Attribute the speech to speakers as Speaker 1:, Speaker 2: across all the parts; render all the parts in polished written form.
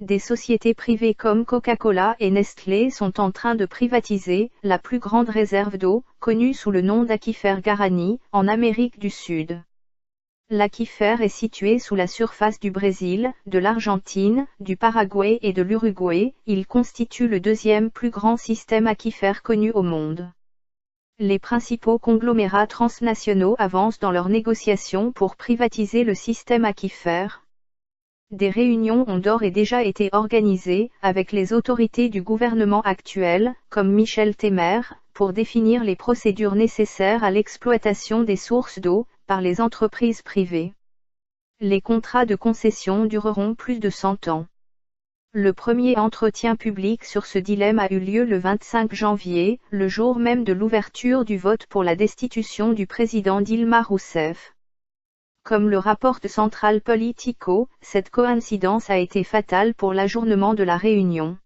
Speaker 1: Des sociétés privées comme Coca-Cola et Nestlé sont en train de privatiser la plus grande réserve d'eau, connue sous le nom d'aquifère Guarani, en Amérique du Sud. L'aquifère est situé sous la surface du Brésil, de l'Argentine, du Paraguay et de l'Uruguay. Il constitue le deuxième plus grand système aquifère connu au monde. Les principaux conglomérats transnationaux avancent dans leurs négociations pour privatiser le système aquifère. Des réunions ont d'ores et déjà été organisées avec les autorités du gouvernement actuel, comme Michel Temer, pour définir les procédures nécessaires à l'exploitation des sources d'eau par les entreprises privées. Les contrats de concession dureront plus de 100 ans. Le premier entretien public sur ce dilemme a eu lieu le 25 janvier, le jour même de l'ouverture du vote pour la destitution du président Dilma Rousseff. Comme le rapporte Central Politico, cette coïncidence a été fatale pour l'ajournement de la réunion.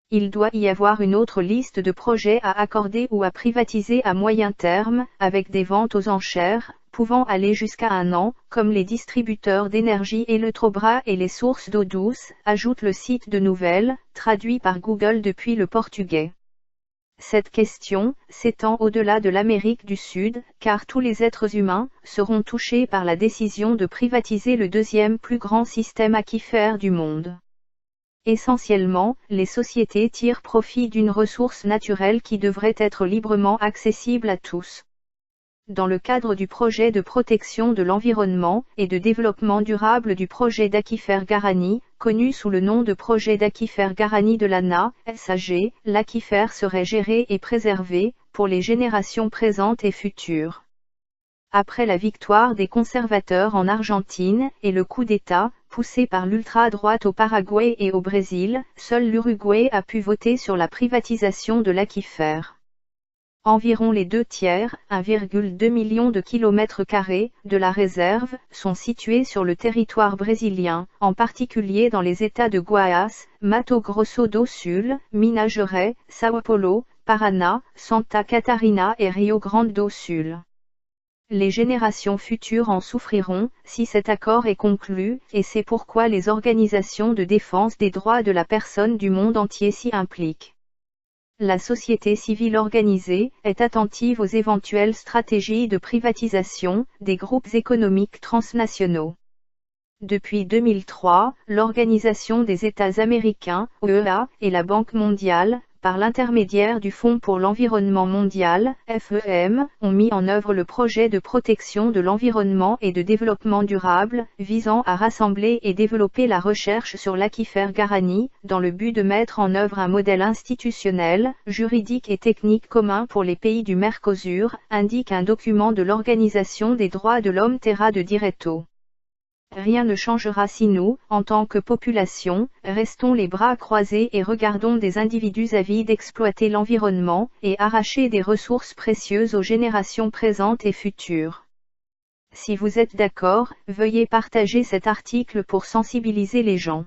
Speaker 1: Il doit y avoir une autre liste de projets à accorder ou à privatiser à moyen terme, avec des ventes aux enchères, pouvant aller jusqu'à 1 an, comme les distributeurs d'énergie Eletrobras et les sources d'eau douce, ajoute le site de nouvelles, traduit par Google depuis le portugais. Cette question s'étend au-delà de l'Amérique du Sud, car tous les êtres humains seront touchés par la décision de privatiser le deuxième plus grand système aquifère du monde. Essentiellement, les sociétés tirent profit d'une ressource naturelle qui devrait être librement accessible à tous. Dans le cadre du projet de protection de l'environnement et de développement durable du projet d'aquifère Guarani, connu sous le nom de projet d'aquifère Guarani de l'ANA, SAG, l'aquifère serait géré et préservé, pour les générations présentes et futures. Après la victoire des conservateurs en Argentine et le coup d'État, poussé par l'ultra-droite au Paraguay et au Brésil, seul l'Uruguay a pu voter sur la privatisation de l'aquifère. Environ les 2/3, 1,2 million de kilomètres carrés, de la réserve, sont situés sur le territoire brésilien, en particulier dans les États de Goiás, Mato Grosso do Sul, Minas Gerais, São Paulo, Paraná, Santa Catarina et Rio Grande do Sul. Les générations futures en souffriront, si cet accord est conclu, et c'est pourquoi les organisations de défense des droits de la personne du monde entier s'y impliquent. La société civile organisée est attentive aux éventuelles stratégies de privatisation des groupes économiques transnationaux. Depuis 2003, l'Organisation des États américains, OEA, et la Banque mondiale, par l'intermédiaire du Fonds pour l'environnement mondial, FEM, ont mis en œuvre le projet de protection de l'environnement et de développement durable, visant à rassembler et développer la recherche sur l'aquifère Guarani, dans le but de mettre en œuvre un modèle institutionnel, juridique et technique commun pour les pays du Mercosur, indique un document de l'Organisation des droits de l'homme Terra de Direito. Rien ne changera si nous, en tant que population, restons les bras croisés et regardons des individus avides exploiter l'environnement et arracher des ressources précieuses aux générations présentes et futures. Si vous êtes d'accord, veuillez partager cet article pour sensibiliser les gens.